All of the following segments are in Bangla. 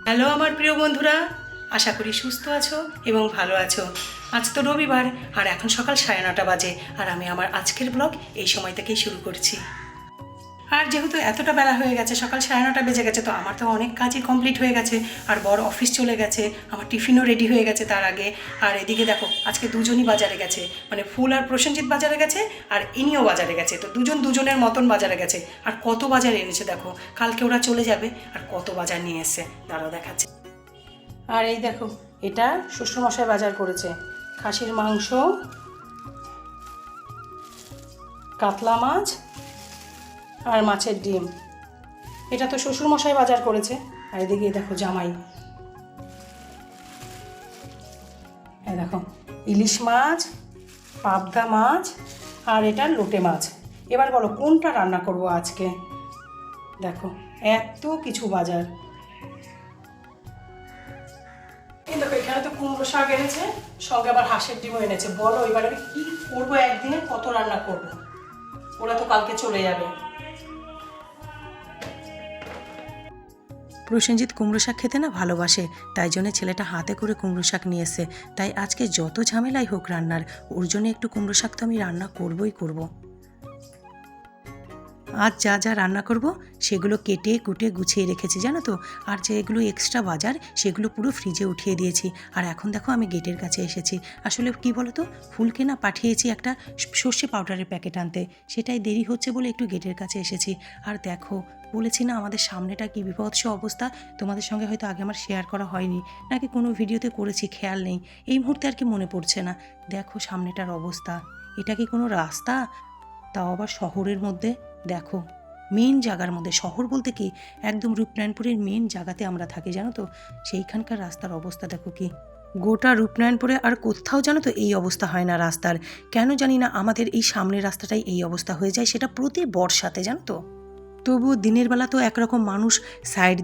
হ্যালো আমার প্রিয় বন্ধুরা, আশা করি সুস্থ আছো এবং ভালো আছো। আজ তো রবিবার আর এখন সকাল 9:30 বাজে, আর আমি আমার আজকের ব্লগ এই সময় থেকেই শুরু করছি। আর যেহেতু এতটা বেলা হয়ে গেছে, সকাল 9:30 বেজে গেছে, তো আমার তো অনেক কাজই কমপ্লিট হয়ে গেছে। আর বড় অফিস চলে গেছে, আমার টিফিনও রেডি হয়ে গেছে তার আগে। আর এদিকে দেখো, আজকে দুজনই বাজারে গেছে, মানে ফুল আর প্রসেনজিৎ বাজারে গেছে, আর ইনিও বাজারে গেছে। তো দুজন দুজনের মতন বাজারে গেছে। আর কত বাজার এনেছে দেখো, কালকে ওরা চলে যাবে, আর কত বাজার নিয়ে এসছে দাঁড়াও দেখাচ্ছে। আর এই দেখো, এটা শ্বশুরমশাই বাজার করেছে। খাসির মাংস, কাতলা মাছ আর মাছের ডিম। এটা তো শ্বশুরমশাই বাজার করেছে। আর এদিকে দেখো জামাই, এই দেখো ইলিশ মাছ, পাবদা মাছ, আর এটা লোটে মাছ। এবার বলো কোনটা রান্না করব আজকে। দেখো এত কিছু বাজার। এই দেখো, এখানে তো কুমড়ো শাক এনেছে, সঙ্গে আবার হাঁসের ডিমও এনেছে। বলো এবার আমি কি করবো, একদিনে কত রান্না করবো। ওরা তো কালকে চলে যাবে। প্রসেনজিৎ কুমড়ো শাক খেতে না ভালোবাসে, তাই জন্য ছেলেটা হাতে করে কুমড়ো শাক নিয়ে এসে। তাই আজকে যত ঝামেলাই হোক রান্নার, ওর জন্য একটু কুমড়ো শাক তো আমি রান্না করবই করব। আজ যা যা রান্না করব সেগুলো কেটে কুটে গুছিয়ে রেখেছি জানো তো। আর যেগুলো এক্সট্রা বাজার সেগুলো পুরো ফ্রিজে উঠিয়ে দিয়েছি। আর এখন দেখো আমি গেটের কাছে এসেছি। আসলে কি বলো তো, ফুলকে না পাঠিয়েছি একটা সর্ষে পাউডারের প্যাকেট আনতে, সেটাই দেরি হচ্ছে বলে একটু গেটের কাছে এসেছি। আর দেখো, বলেছি না আমাদের সামনেটা কি বিভৎস অবস্থা। তোমাদের সঙ্গে হয়তো আগে আমার শেয়ার করা হয়নি, নাকি কোনো ভিডিওতে করেছি খেয়াল নেই, এই মুহূর্তে আর কি মনে পড়ছে না। দেখো সামনেটার অবস্থা, এটা কি কোনো রাস্তা? তাও আবার শহরের মধ্যে। দেখো মেন জায়গার মধ্যে, শহর বলতে কি একদম রূপনারায়ণপুরের মেন জায়গাতে আমরা থাকি জানো তো। সেইখানকার রাস্তার অবস্থা দেখো কি। গোটা রূপনারায়ণপুরে আর কোথাও জানো তো এই অবস্থা হয় না রাস্তার। কেন জানি না আমাদের এই সামনের রাস্তাটাই এই অবস্থা হয়ে যায়, সেটা প্রতি বর্ষাতে জানো তো। তবুও দিনের বেলা তো একরকম মানুষ সাইড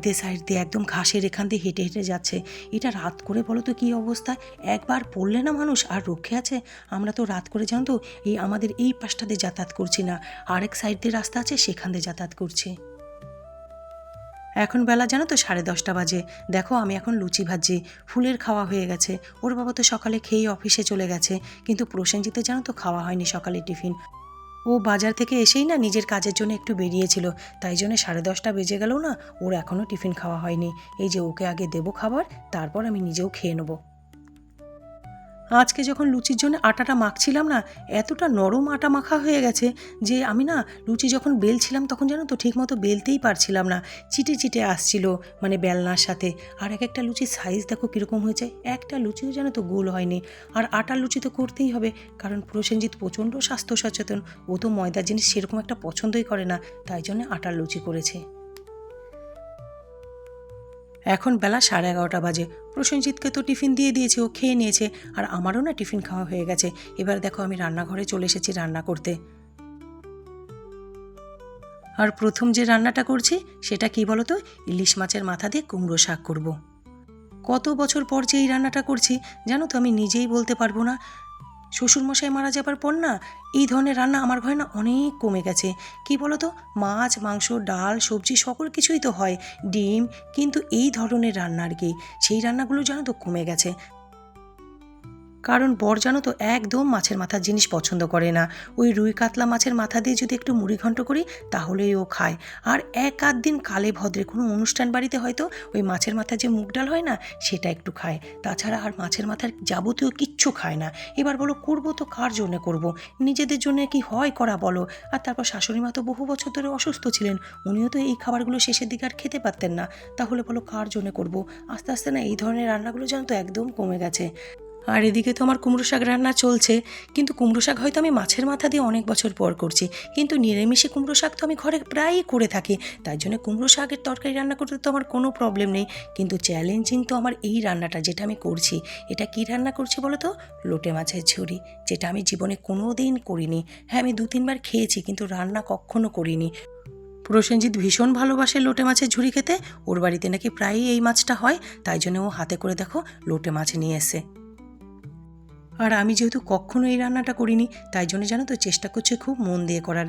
দিয়ে একদম ঘাসের এখান দিয়ে হেঁটে হেঁটে যাচ্ছে। এটা রাত করে বলো তো কী অবস্থা। একবার পড়লে না মানুষ আর রক্ষে আছে। আমরা তো রাত করে জানো তো এই আমাদের এই পাশটা দিয়ে যাতায়াত করছি না, আরেক সাইড দিয়ে রাস্তা আছে সেখান দিয়ে যাতায়াত করছি। এখন বেলা জানো তো 10:30 বাজে। দেখো আমি এখন লুচি ভাজি। ফুলের খাওয়া হয়ে গেছে, ওর বাবা তো সকালে খেয়েই অফিসে চলে গেছে। কিন্তু প্রসেনজিতে জানো তো খাওয়া হয়নি সকালে টিফিন। ও বাজার থেকে এসেই না নিজের কাজের জন্য একটু বেরিয়েছিল, তাই জন্য 10:30 বেজে গেল না, ওর এখনও টিফিন খাওয়া হয়নি। এই যে ওকে আগে দেবো খাবার, তারপর আমি নিজেও খেয়ে নেবো। আজকে যখন লুচির জন্য আটাটা মাখছিলাম না, এতটা নরম আটা মাখা হয়ে গেছে যে আমি না লুচি যখন বেলছিলাম তখন জানো তো ঠিকমতো বেলতেই পারছিলাম না, চিটে চিটে আসছিল মানে বেলনার সাথে। আর এক একটা লুচির সাইজ দেখো কীরকম হয়েছে, একটা লুচিও জানো তো গোল হয়নি। আর আটার লুচি তো করতেই হবে, কারণ প্রসেনজিৎ প্রচণ্ড স্বাস্থ্য সচেতন, ও তো ময়দার জিনিস সেরকম একটা পছন্দই করে না, তাই জন্য আটার লুচি করেছে। এখন বেলা 11:30 বাজে। প্রসেনজিৎকে তো টিফিন দিয়ে দিয়েছে, ও খেয়ে নিয়েছে। আর আমারও না টিফিন খাওয়া হয়ে গেছে। এবার দেখো আমি রান্নাঘরে চলে এসেছি রান্না করতে। আর প্রথম যে রান্নাটা করছি সেটা কি বলো তো, ইলিশ মাছের মাথা দিয়ে কুমড়ো শাক করব। কত বছর পর যে এই রান্নাটা করছি জানো তো, আমি নিজেই বলতে পারবো না। শ্বশুরমশাই মারা যাবার পর না এই ধরনের রান্না আমার ঘরে না অনেক কমে গেছে। কি বলো তো, মাছ মাংস ডাল সবজি সকল কিছুই তো হয়, ডিম, কিন্তু এই ধরনের রান্না আর কি সেই রান্নাগুলো জানো তো কমে গেছে। কারণ বর জানো তো একদম মাছের মাথার জিনিস পছন্দ করে না। ওই রুই কাতলা মাছের মাথা দিয়ে যদি একটু মুড়ি ঘন্ট করি তাহলেই ও খায়। আর এক আধ দিন কালে ভদ্রে কোনো অনুষ্ঠান বাড়িতে হয়তো ওই মাছের মাথার যে মুগ ডাল হয় না সেটা একটু খায়, তাছাড়া আর মাছের মাথার যাবতীয় কিচ্ছু খায় না। এবার বলো করবো তো কার জন্য করব, নিজেদের জন্য কি হয় করা বলো। আর তারপর শাশুড়ি মা তো বহু বছর ধরে অসুস্থ ছিলেন, উনিও তো এই খাবারগুলো শেষের দিকে আর খেতে পারতেন না, তাহলে বলো কার জন্য করব। আস্তে আস্তে না এই ধরনের রান্নাগুলো জানো তো একদম কমে গেছে। আর এদিকে তো আমার কুমড়ো শাক রান্না চলছে, কিন্তু কুমড়ো শাক হয়তো আমি মাছের মাথা দিয়ে অনেক বছর পর করছি, কিন্তু নিরামিষে কুমড়ো শাক তো আমি ঘরে প্রায়ই করে থাকি, তাই জন্য কুমড়ো শাকের তরকারি রান্না করতে তো আমার কোনো প্রবলেম নেই। কিন্তু চ্যালেঞ্জিং তো আমার এই রান্নাটা যেটা আমি করছি। এটা কি রান্না করছি বলো তো, লোটে মাছের ঝুরি, যেটা আমি জীবনে কোনো দিন করিনি। হ্যাঁ আমি 2-3 বার খেয়েছি, কিন্তু রান্না কখনো করিনি। প্রসেনজিৎ ভীষণ ভালোবাসে লোটে মাছের ঝুরি খেতে, ওর বাড়িতে নাকি প্রায়ই এই মাছটা হয়, তাই জন্য ও হাতে করে দেখো লোটে মাছ নিয়ে এসে। আর আমি যেহেতু কখনো এই রান্নাটা করিনি, তাই জন্য জানো তো চেষ্টা করছি খুব মন দিয়ে করার।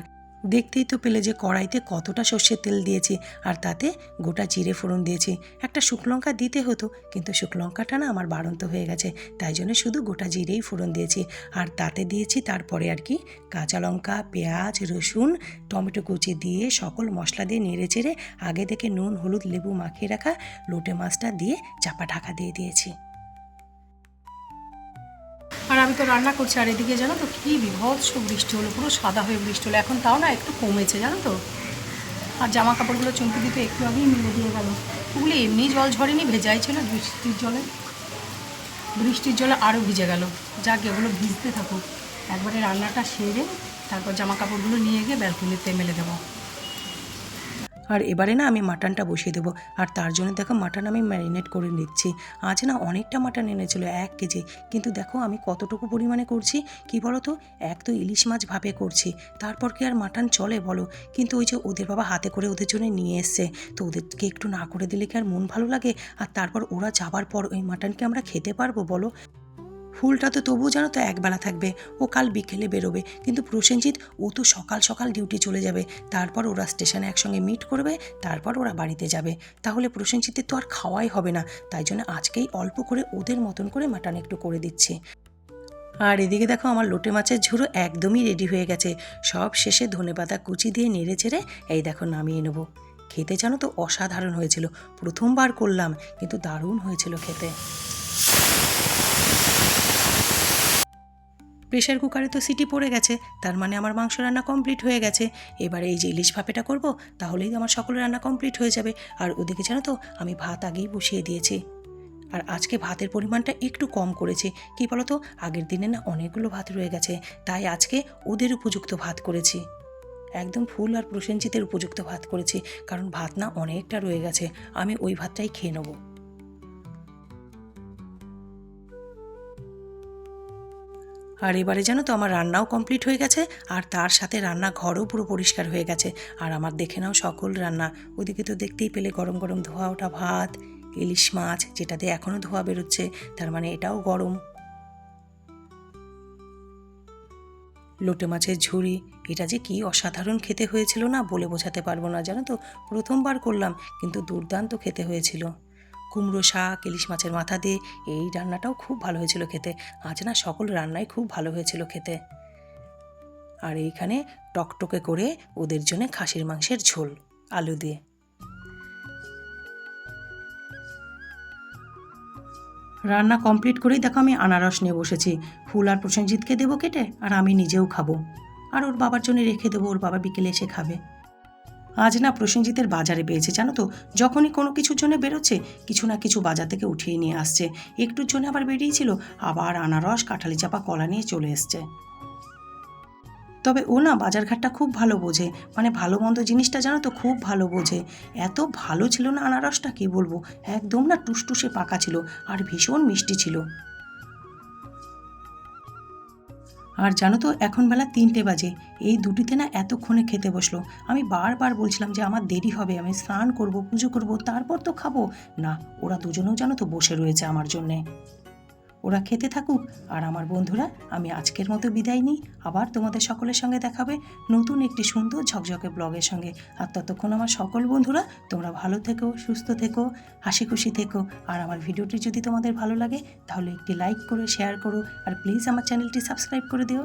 দেখতেই তো পেলে যে কড়াইতে কতটা সর্ষের তেল দিয়েছি, আর তাতে গোটা জিরে ফোড়ন দিয়েছি। একটা শুকনো লঙ্কা দিতে হতো, কিন্তু শুকনো লঙ্কাটা না আমার বাড়ন্ত হয়ে গেছে, তাই জন্য শুধু গোটা জিরেই ফোড়ন দিয়েছি। আর তাতে দিয়েছি তারপরে আর কি কাঁচা লঙ্কা, পেঁয়াজ, রসুন, টমেটো কুচি দিয়ে সকল মশলা দিয়ে নেড়ে চেড়ে আগে থেকে নুন, হলুদ, লেবু মাখিয়ে রাখা লোটে মাছটা দিয়ে চাপা ঢাকা দিয়ে দিয়েছি। আর আমি তো রান্না করছি, আর এদিকে জানো তো কী বিভৎস বৃষ্টি হলো, পুরো সাদা হয়ে বৃষ্টি হলো। এখন তাও না একটু কমেছে জানো তো। আর জামা কাপড়গুলো চমকে দিতে একটু আগেই মিলে দিয়ে গেল। ওগুলো এমনি জল ঝরেনি, ভেজাই ছিল বৃষ্টির জলে আরও ভিজে গেল। যাক, এগুলো ভিজতে থাকুক, একবারে রান্নাটা সেরে তারপর জামা কাপড়গুলো নিয়ে গিয়ে ব্যালকনিতে মেলে দেবো। আর এবারে না আমি মাটনটা বসিয়ে দেবো, আর তার জন্য দেখো মাটন আমি ম্যারিনেট করে নিচ্ছি। আজ না অনেকটা মাটন এনেছিল, 1 কেজি, কিন্তু দেখো আমি কতটুকু পরিমাণে করছি কি বলো তো। এক তো ইলিশ মাছ ভাপে করছি, তারপর কি আর মাটন চলে বলো। কিন্তু ওই যে ওদের বাবা হাতে করে ওদের জন্য নিয়ে এসছে, তো ওদেরকে একটু না করে দিলে কি আর মন ভালো লাগে? আর তারপর ওরা যাবার পর ওই মাটনকে আমরা খেতে পারবো বলো? ফুলটা তো তবুও জানো তো একবেলা থাকবে, ও কাল বিকেলে বেরোবে, কিন্তু প্রসেনজিৎ ও তো সকাল সকাল ডিউটি চলে যাবে, তারপর ওরা স্টেশনে একসঙ্গে মিট করবে, তারপর ওরা বাড়িতে যাবে। তাহলে প্রসেনজিতের তো আর খাওয়াই হবে না, তাই জন্য আজকেই অল্প করে ওদের মতন করে মাটন একটু করে দিচ্ছি। আর এদিকে দেখো আমার লোটে মাছের ঝুড়ো একদমই রেডি হয়ে গেছে। সব শেষে ধনেপাতা কুচি দিয়ে নেড়ে চেড়ে এই দেখো নামিয়ে নেবো। খেতে জানো তো অসাধারণ হয়েছিল, প্রথমবার করলাম, কিন্তু দারুণ হয়েছিল খেতে। প্রেশার কুকারে তো সিটি পড়ে গেছে, তার মানে আমার মাংস রান্না কমপ্লিট হয়ে গেছে। এবারে এই যে ইলিশ ভাপেটা করব, তাহলেই আমার সকল রান্না কমপ্লিট হয়ে যাবে। আর ওদিকে জানো তো আমি ভাত আগেই বসিয়ে দিয়েছি। আর আজকে ভাতের পরিমাণটা একটু কম করেছি, কি বলো তো, আগের দিনে না অনেকগুলো ভাত রয়ে গেছে, তাই আজকে ওদের উপযুক্ত ভাত করেছি, একদম ফুল আর প্রসেনজিতের উপযুক্ত ভাত করেছি, কারণ ভাত না অনেকটা রয়ে গেছে, আমি ওই ভাতটাই খেয়ে নেবো। আর এবারে জানো তো আমার রান্নাও কমপ্লিট হয়ে গেছে, আর তার সাথে রান্নাঘরও পুরো পরিষ্কার হয়ে গেছে। আর আমার দেখে নাও সকল রান্না, ওদিকে তো দেখতেই পেলে গরম গরম ধোয়া ওঠা ভাত, ইলিশ মাছ যেটা দিয়ে এখনও ধোয়া বেরোচ্ছে, তার মানে এটাও গরম। লোটে মাছের ঝুড়ি, এটা যে কি অসাধারণ খেতে হয়েছিল না, বলে বোঝাতে পারবো না জানো তো। প্রথমবার করলাম, কিন্তু দুর্দান্ত খেতে হয়েছিল। কুমড়ো শাক, ইলিশ মাছের মাথা দিয়ে এই রান্নাটাও খুব ভালো হয়েছিল খেতে। আজ না সকল রান্নাই খুব ভালো হয়েছিল খেতে। আর এইখানে টকটকে করে ওদের জন্য খাসির মাংসের ঝোল আলু দিয়ে। রান্না কমপ্লিট করেই দেখো আমি আনারস নিয়ে বসেছি। ফুল আর প্রসেনজিৎকে দেবো কেটে, আর আমি নিজেও খাবো, আর ওর বাবার জন্য রেখে দেবো, ওর বাবা বিকেলে এসে খাবে। আজ না প্রসেনজিতের বাজারে পেয়েছে জানো তো, যখনই কোনো কিছুর জন্য বেরোচ্ছে কিছু না কিছু বাজার থেকে উঠিয়ে নিয়ে আসছে। একটুর জন্য আবার বেরিয়েছিল, আবার আনারস, কাঁঠালি চাপা কলা নিয়ে চলে এসছে। তবে ও না বাজারঘাটটা খুব ভালো বোঝে, মানে ভালো মন্দ জিনিসটা জানো তো খুব ভালো বোঝে। এত ভালো ছিল না আনারসটা, কি বলবো, একদম না টুসটুসে পাকা ছিল, আর ভীষণ মিষ্টি ছিল। আর জানো তো এখন বেলা 3টে বাজে, এই দুটিতে না এতক্ষণে খেতে বসলো। আমি বারবার বলছিলাম যে আমার দেরি হবে, আমি স্নান করব, পুজো করব, তারপর তো খাবো। না, ওরা দুজনেও জানো তো বসে রয়েছে আমার জন্যে। ওরা খেতে থাকুক, আর আমার বন্ধুরা আমি আজকের মতো বিদায় নিই। আবার তোমাদের সকলের সঙ্গে দেখাবে নতুন একটি সুন্দর ঝকঝকে ব্লগের সঙ্গে। আর ততক্ষণ আমার সকল বন্ধুরা তোমরা ভালো থেকো, সুস্থ থেকো, হাসি খুশি থেকো। আর আমার ভিডিওটি যদি তোমাদের ভালো লাগে তাহলে একটি লাইক করো, শেয়ার করো, আর প্লিজ আমার চ্যানেলটি সাবস্ক্রাইব করে দিও।